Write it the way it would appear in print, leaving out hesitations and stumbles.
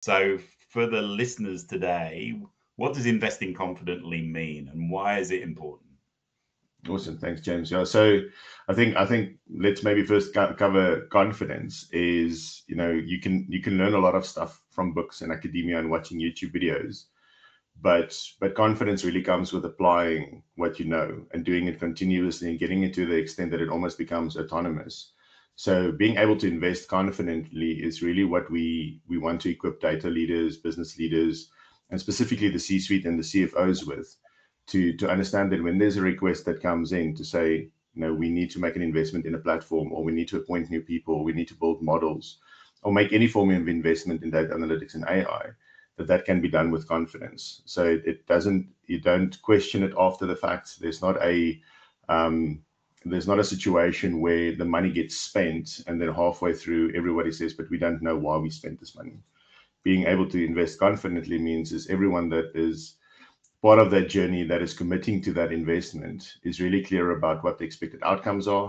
So, for the listeners today, what does investing confidently mean and why is it important? Awesome, thanks, James. Yeah, so I think let's maybe first cover confidence. Is you can learn a lot of stuff from books and academia and watching YouTube videos, but confidence really comes with applying what you know and doing it continuously and getting it to the extent that it almost becomes autonomous. So being able to invest confidently is really what we want to equip data leaders, business leaders, and specifically the C-suite and the CFOs with, to understand that when there's a request that comes in to say, we need to make an investment in a platform, or we need to appoint new people, or we need to build models, or make any form of investment in data analytics and AI, that can be done with confidence. So it doesn't, you don't question it after the fact. Um, there's not a situation where the money gets spent and then halfway through everybody says, but we don't know why we spent this money. Being able to invest confidently means is everyone that is part of that journey, that is committing to that investment, is really clear about what the expected outcomes are,